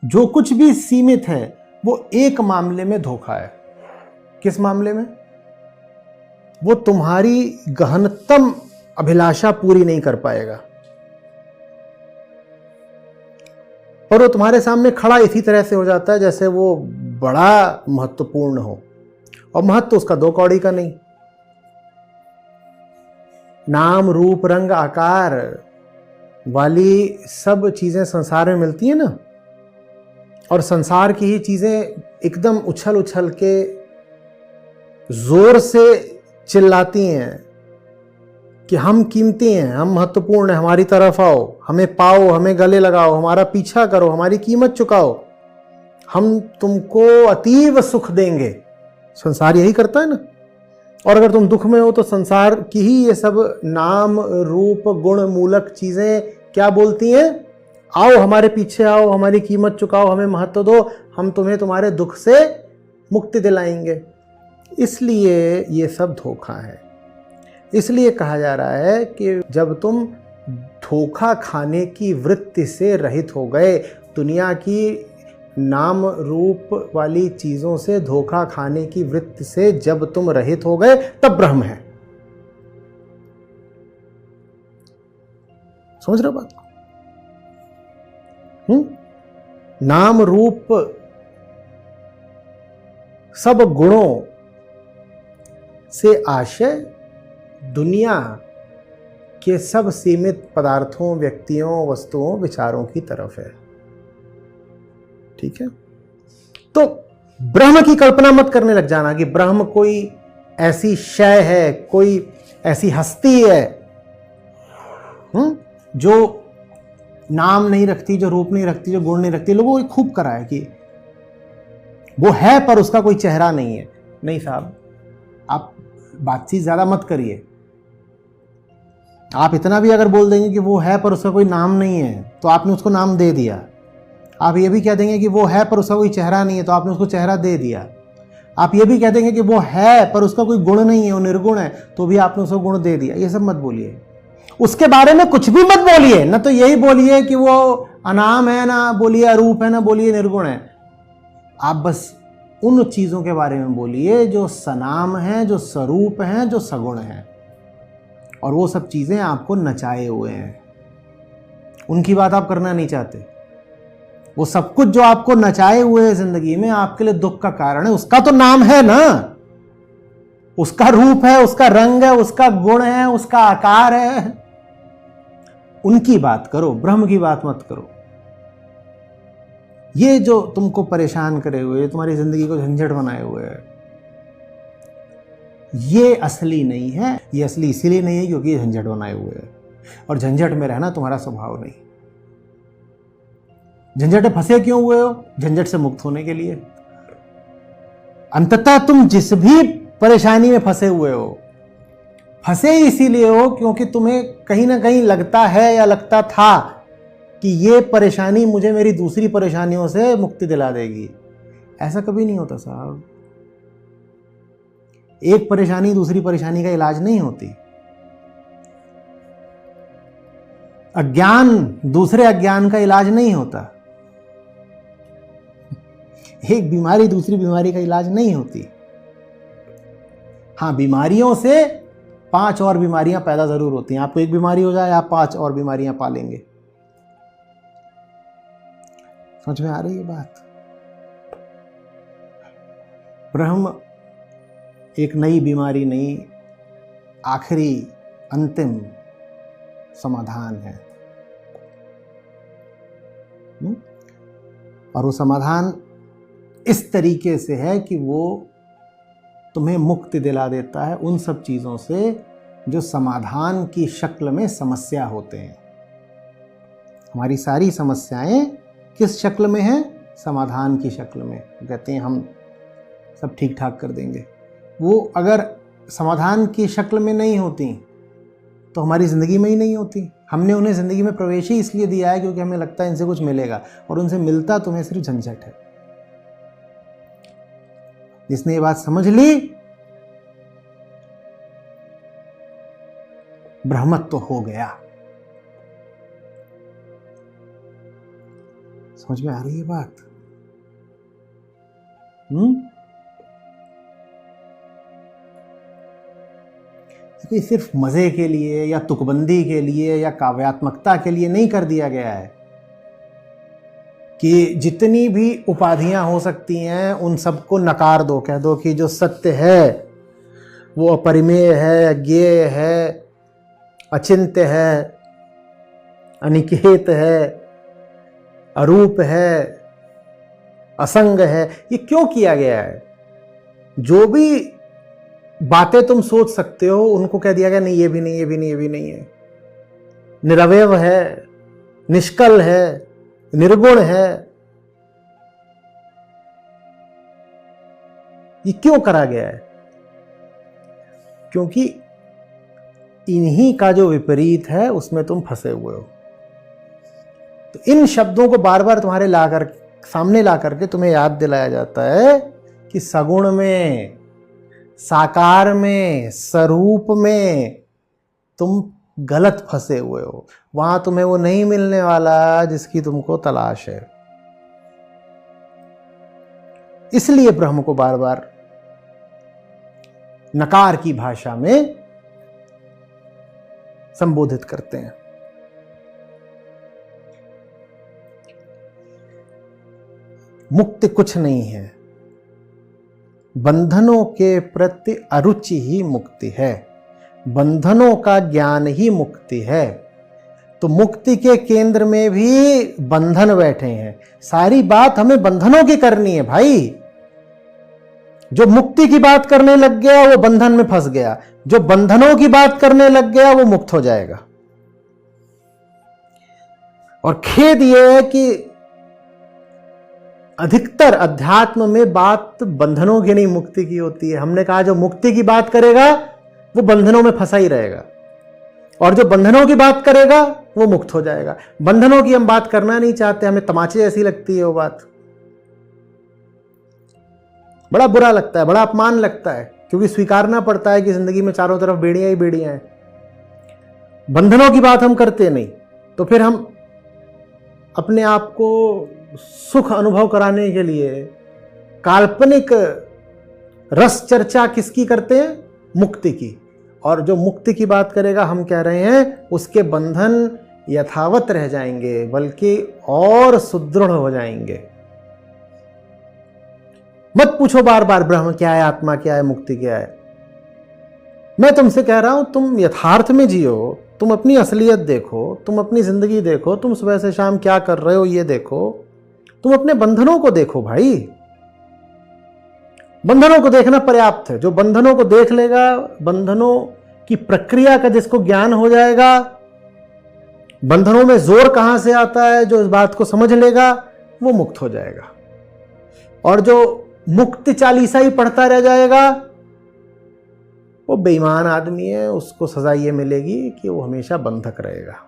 जो कुछ भी सीमित है वो एक मामले में धोखा है। किस मामले में? वो तुम्हारी गहनतम अभिलाषा पूरी नहीं कर पाएगा, पर वो तुम्हारे सामने खड़ा इसी तरह से हो जाता है जैसे वो बड़ा महत्वपूर्ण हो, और महत्व उसका दो कौड़ी का नहीं। नाम रूप रंग आकार वाली सब चीजें संसार में मिलती हैं ना, और संसार की ही चीजें एकदम उछल उछल के जोर से चिल्लाती हैं कि हम कीमती हैं, हम महत्वपूर्ण हैं, हमारी तरफ आओ, हमें पाओ, हमें गले लगाओ, हमारा पीछा करो, हमारी कीमत चुकाओ, हम तुमको अतीव सुख देंगे। संसार यही करता है ना। और अगर तुम दुख में हो तो संसार की ही ये सब नाम रूप गुण मूलक चीजें क्या बोलती हैं? आओ हमारे पीछे आओ, हमारी कीमत चुकाओ, हमें महत्व दो, हम तुम्हें तुम्हारे दुख से मुक्ति दिलाएंगे। इसलिए ये सब धोखा है। इसलिए कहा जा रहा है कि जब तुम धोखा खाने की वृत्ति से रहित हो गए, दुनिया की नाम रूप वाली चीजों से धोखा खाने की वृत्ति से जब तुम रहित हो गए, तब ब्रह्म है। समझ रहे हो बात? नाम रूप सब गुणों से आशय दुनिया के सब सीमित पदार्थों, व्यक्तियों, वस्तुओं, विचारों की तरफ है। ठीक है? तो ब्रह्म की कल्पना मत करने लग जाना कि ब्रह्म कोई ऐसी शय है, कोई ऐसी हस्ती है जो नाम नहीं रखती, जो रूप नहीं रखती, जो गुण नहीं रखती। लोगों को खूब करा है कि वो है पर उसका कोई चेहरा नहीं है। नहीं साहब, आप बातचीत ज्यादा मत करिए। आप इतना भी अगर बोल देंगे कि वो है पर उसका कोई नाम नहीं है, तो आपने उसको नाम दे दिया। आप ये भी कह देंगे कि वो है पर उसका कोई चेहरा नहीं है, तो आपने उसको चेहरा दे दिया। आप ये भी कह देंगे कि वो है पर उसका कोई गुण नहीं है, वो निर्गुण है, तो भी आपने उसको गुण दे दिया। ये सब मत बोलिए। उसके बारे में कुछ भी मत बोलिए। ना तो यही बोलिए कि वो अनाम है, ना बोलिए अरूप है, ना बोलिए निर्गुण है। आप बस उन चीजों के बारे में बोलिए जो सनाम है, जो स्वरूप है, जो सगुण है, और वो सब चीजें आपको नचाए हुए हैं। उनकी बात आप करना नहीं चाहते। वो सब कुछ जो आपको नचाए हुए है जिंदगी में, आपके लिए दुख का कारण है, उसका तो नाम है ना, उसका रूप है, उसका रंग है, उसका गुण है, उसका आकार है। उनकी बात करो, ब्रह्म की बात मत करो। ये जो तुमको परेशान करे हुए, तुम्हारी जिंदगी को झंझट बनाए हुए है, ये असली नहीं है। ये असली इसीलिए नहीं है क्योंकि ये झंझट बनाए हुए है, और झंझट में रहना तुम्हारा स्वभाव नहीं। झंझट में फंसे क्यों हुए हो? झंझट से मुक्त होने के लिए। अंततः तुम जिस भी परेशानी में फंसे हुए हो, फंसे इसीलिए हो क्योंकि तुम्हें कहीं ना कहीं लगता है या लगता था कि ये परेशानी मुझे मेरी दूसरी परेशानियों से मुक्ति दिला देगी। ऐसा कभी नहीं होता साहब। एक परेशानी दूसरी परेशानी का इलाज नहीं होती। अज्ञान दूसरे अज्ञान का इलाज नहीं होता। एक बीमारी दूसरी बीमारी का इलाज नहीं होती। हाँ, बीमारियों से 5 और बीमारियां पैदा जरूर होती हैं। आपको एक बीमारी हो जाए, आप 5 और बीमारियां पालेंगे। समझ में आ रही है बात? ब्रह्म एक नई बीमारी नहीं, आखिरी अंतिम समाधान है। और वो समाधान इस तरीके से है कि वो तुम्हें मुक्ति दिला देता है उन सब चीजों से जो समाधान की शक्ल में समस्या होते हैं। हमारी सारी समस्याएं किस शक्ल में हैं? समाधान की शक्ल में। कहते हैं हम सब ठीक ठाक कर देंगे। वो अगर समाधान की शक्ल में नहीं होती तो हमारी ज़िंदगी में ही नहीं होती। हमने उन्हें ज़िंदगी में प्रवेश ही इसलिए दिया है क्योंकि हमें लगता है इनसे कुछ मिलेगा, और उनसे मिलता तुम्हें सिर्फ झंझट है। जिसने ये बात समझ ली, ब्रह्मत्व हो गया। समझ में आ रही है बात? ये सिर्फ मजे के लिए या तुकबंदी के लिए या काव्यात्मकता के लिए नहीं कर दिया गया है कि जितनी भी उपाधियां हो सकती हैं उन सबको नकार दो, कह दो कि जो सत्य है वो अपरिमेय है, अज्ञेय है, अचिंत्य है, अनिकेत है, अरूप है, असंग है। ये क्यों किया गया है? जो भी बातें तुम सोच सकते हो उनको कह दिया गया नहीं, ये भी नहीं, ये भी नहीं, ये भी नहीं है। निरवयव है, निष्कल है, निर्गुण है। ये क्यों करा गया है? क्योंकि इन्हीं का जो विपरीत है उसमें तुम फंसे हुए हो। तो इन शब्दों को बार बार तुम्हारे सामने ला करके तुम्हें याद दिलाया जाता है कि सगुण में, साकार में, स्वरूप में तुम गलत फंसे हुए हो। वहां तुम्हें वो नहीं मिलने वाला जिसकी तुमको तलाश है। इसलिए ब्रह्म को बार बार नकार की भाषा में संबोधित करते हैं। मुक्ति कुछ नहीं है, बंधनों के प्रति अरुचि ही मुक्ति है, बंधनों का ज्ञान ही मुक्ति है। तो मुक्ति के केंद्र में भी बंधन बैठे हैं। सारी बात हमें बंधनों की करनी है भाई। जो मुक्ति की बात करने लग गया वो बंधन में फंस गया, जो बंधनों की बात करने लग गया वो मुक्त हो जाएगा। और खेद यह है कि अधिकतर अध्यात्म में बात बंधनों की नहीं, मुक्ति की होती है। हमने कहा जो मुक्ति की बात करेगा वो बंधनों में फंसा ही रहेगा, और जो बंधनों की बात करेगा वो मुक्त हो जाएगा। बंधनों की हम बात करना नहीं चाहते, हमें तमाचे जैसी लगती है वो बात। बड़ा बुरा लगता है, बड़ा अपमान लगता है, क्योंकि स्वीकारना पड़ता है कि जिंदगी में चारों तरफ बेड़ियां ही बेड़ियां हैं। बंधनों की बात हम करते नहीं, तो फिर हम अपने आप को सुख अनुभव कराने के लिए काल्पनिक रस चर्चा किसकी करते हैं? मुक्ति की। और जो मुक्ति की बात करेगा, हम कह रहे हैं उसके बंधन यथावत रह जाएंगे, बल्कि और सुदृढ़ हो जाएंगे। मत पूछो बार बार ब्रह्म क्या है, आत्मा क्या है, मुक्ति क्या है। मैं तुमसे कह रहा हूं तुम यथार्थ में जियो, तुम अपनी असलियत देखो, तुम अपनी जिंदगी देखो, तुम सुबह से शाम क्या कर रहे हो ये देखो, तुम अपने बंधनों को देखो भाई। बंधनों को देखना पर्याप्त है। जो बंधनों को देख लेगा, बंधनों की प्रक्रिया का जिसको ज्ञान हो जाएगा, बंधनों में जोर कहां से आता है, जो इस बात को समझ लेगा वो मुक्त हो जाएगा। और जो मुक्ति चालीसा ही पढ़ता रह जाएगा वो बेईमान आदमी है, उसको सजा ये मिलेगी कि वो हमेशा बंधक रहेगा।